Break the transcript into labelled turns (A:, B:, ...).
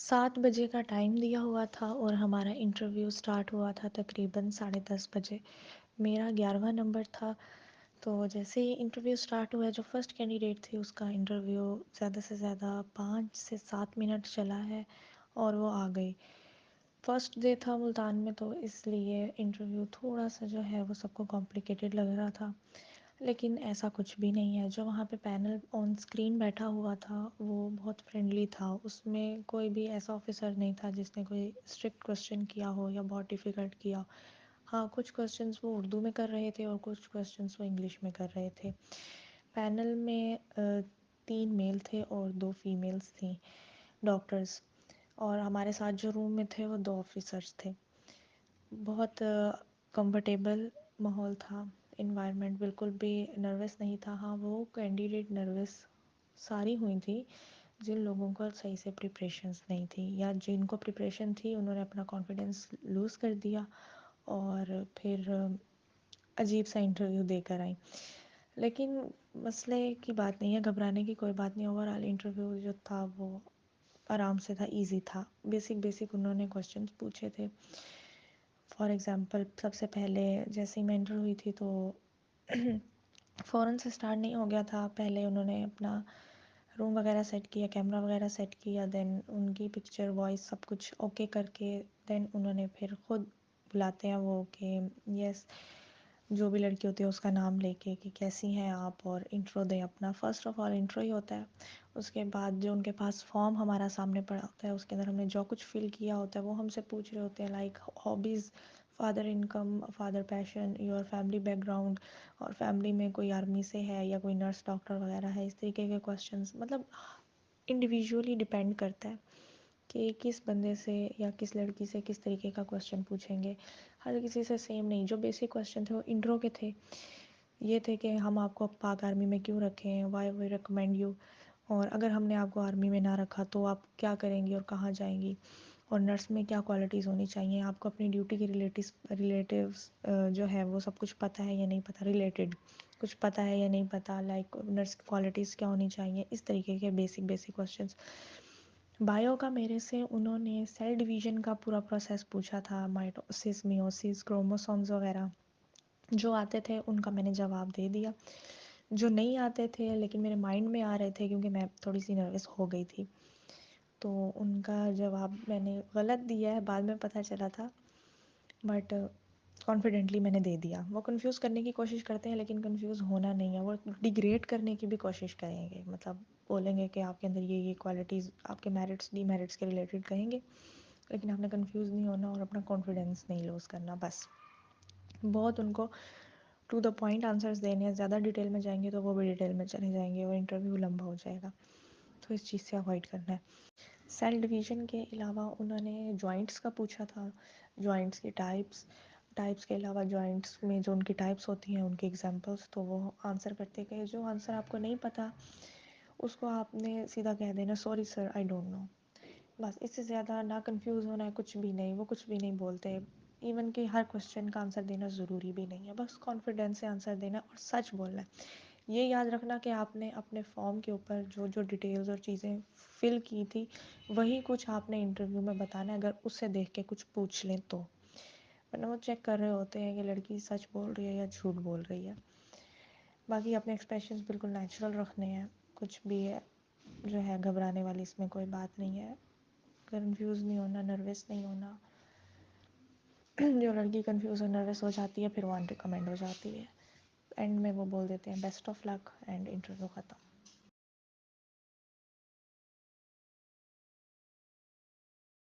A: 7 بجے کا ٹائم دیا ہوا تھا اور ہمارا انٹرویو سٹارٹ ہوا تھا تقریباً 10:30 بجے. میرا 11واں نمبر تھا. تو جیسے ہی انٹرویو سٹارٹ ہوا ہے، جو فرسٹ کینڈیڈیٹ تھی اس کا انٹرویو زیادہ سے زیادہ 5 سے 7 منٹ چلا ہے اور وہ آ گئی. فرسٹ ڈے تھا ملتان میں، تو اس لیے انٹرویو تھوڑا سا جو ہے وہ سب کو کمپلیکیٹڈ لگ رہا تھا، لیکن ایسا کچھ بھی نہیں ہے. جو وہاں پہ پینل آن اسکرین بیٹھا ہوا تھا وہ بہت فرینڈلی تھا. اس میں کوئی بھی ایسا آفیسر نہیں تھا جس نے کوئی اسٹرکٹ کوشچن کیا ہو یا بہت ڈیفیکلٹ کیا ہو. ہاں، کچھ کوشچنس وہ اردو میں کر رہے تھے اور کچھ کوشچنس وہ انگلش میں کر رہے تھے. پینل میں 3 میل تھے اور 2 فیمیلز تھیں ڈاکٹرز، اور ہمارے ساتھ جو روم میں تھے وہ 2 آفیسرز تھے. بہت کمفرٹیبل ماحول تھا، انوائرمنٹ بالکل بھی نروس نہیں تھا. ہاں، وہ کینڈیڈیٹ نروس ساری ہوئی تھی جن لوگوں کو صحیح سے پریپریشنز نہیں تھی، یا جن کو پریپریشن تھی انہوں نے اپنا کانفیڈنس لوز کر دیا اور پھر عجیب سا انٹرویو دے کر آئیں. لیکن مسئلے کی بات نہیں ہے، گھبرانے کی کوئی بات نہیں. اوور آل انٹرویو جو تھا وہ آرام سے تھا، ایزی تھا. بیسک انہوں نے کوشچنس پوچھے تھے. فار ایگزامپل، سب سے پہلے جیسے ہی میں انٹر ہوئی تھی تو فوراً سے اسٹارٹ نہیں ہو گیا تھا. پہلے انہوں نے اپنا روم وغیرہ سیٹ کیا، کیمرہ وغیرہ سیٹ کیا، دین ان کی پکچر وائس سب کچھ اوکے کر کے دین انہوں نے پھر خود بلاتے ہیں وہ کہ یس، جو بھی لڑکی ہوتی ہے اس کا نام لے کے کہ کیسی ہیں آپ، اور انٹرو دیں اپنا. فرسٹ آف آل انٹرو ہی ہوتا ہے. اس کے بعد جو ان کے پاس فارم ہمارا سامنے پڑا ہوتا ہے اس کے اندر ہم نے جو کچھ فل کیا ہوتا ہے وہ ہم سے پوچھ رہے ہوتے ہیں، like hobbies, father income, father passion, your family back ground, اور فیملی میں کوئی آرمی سے ہے یا کوئی نرس ڈاکٹر وغیرہ ہے. اس طریقے کے کوشچنس مطلب انڈیویجولی ڈپینڈ کرتا ہے کہ کس بندے سے یا کس لڑکی سے کس طریقے کا کوشچن پوچھیں گے. ہر کسی سے سیم نہیں. جو بیسک کوشچن تھے وہ انٹرو کے تھے. یہ تھے کہ ہم آپ کو پاک آرمی میں کیوں رکھیں، وائی وی ریکمینڈ یو، اور اگر ہم نے آپ کو آرمی میں نہ رکھا تو آپ کیا کریں گی اور کہاں جائیں گی، اور نرس میں کیا کوالٹیز ہونی چاہیے. آپ کو اپنی ڈیوٹی کی ریلیٹیوز جو ہے وہ سب کچھ پتہ ہے یا نہیں پتہ، ریلیٹڈ کچھ پتہ ہے یا نہیں پتہ، لائک نرس کی کوالٹیز کیا ہونی چاہیے. اس طریقے کے بیسک کوشچنس. بایو کا میرے سے انہوں نے سیل ڈویژن کا پورا پروسیس پوچھا تھا، مائٹوسس، میوسس، کروموسومز وغیرہ. جو آتے تھے ان کا میں نے جواب دے دیا، جو نہیں آتے تھے لیکن میرے مائنڈ میں آ رہے تھے کیونکہ میں تھوڑی سی نروس ہو گئی تھی تو ان کا جواب میں نے غلط دیا ہے، بعد میں پتہ چلا تھا، بٹ کانفیڈنٹلی میں نے دے دیا. وہ کنفیوز کرنے کی کوشش کرتے ہیں لیکن کنفیوز ہونا نہیں ہے. وہ ڈیگریڈ کرنے کی بھی کوشش کریں گے، مطلب بولیں گے کہ آپ کے اندر یہ کوالٹیز، آپ کے میرٹس ڈی میرٹس کے ریلیٹڈ کہیں گے، لیکن آپ نے کنفیوز نہیں ہونا اور اپنا کانفیڈنس نہیں لوز کرنا. بس بہت ان کو ٹو دا پوائنٹ آنسرز دینے ہیں. زیادہ ڈیٹیل میں جائیں گے تو وہ بھی ڈیٹیل میں چلے جائیں گے، وہ انٹرویو لمبا ہو جائے گا. تو اس چیز سے اوائڈ کرنا ہے. سیل ڈویژن کے علاوہ انہوں نے جوائنٹس کا پوچھا تھا، جوائنٹس کی ٹائپس کے علاوہ جوائنٹس میں جو ان کی ٹائپس ہوتی ہیں ان کی ایگزامپلس، تو وہ آنسر کرتے گئے. جو آنسر آپ کو نہیں پتہ اس کو آپ نے سیدھا کہہ دینا sorry sir I don't know. بس اس سے زیادہ نہ کنفیوز ہونا ہے، کچھ بھی نہیں. وہ کچھ بھی نہیں بولتے. ایون کہ ہر کوشچن کا آنسر دینا ضروری بھی نہیں ہے، بس کانفیڈینس سے آنسر دینا اور سچ بولنا ہے. یہ یاد رکھنا کہ آپ نے اپنے فارم کے اوپر جو ڈیٹیلز اور چیزیں فل کی تھی وہی کچھ آپ نے انٹرویو میں بتانا ہے، اگر اس سے دیکھ کے کچھ پوچھ لیں تو. ورنہ وہ چیک کر رہے ہوتے ہیں کہ لڑکی سچ بول رہی ہے یا جھوٹ بول رہی ہے. باقی اپنے ایکسپریشنز بالکل نیچرل رکھنے ہیں. کچھ بھی ہے جو ہے گھبرانے والی اس میں کوئی بات نہیں ہے. کنفیوز نہیں ہونا، نروس نہیں ہونا. جو لڑکی کنفیوز اور نروس ہو جاتی ہے پھر وہ ان ریکمینڈ ہو جاتی ہے. اینڈ میں وہ بول دیتے ہیں best of luck and interview ختم.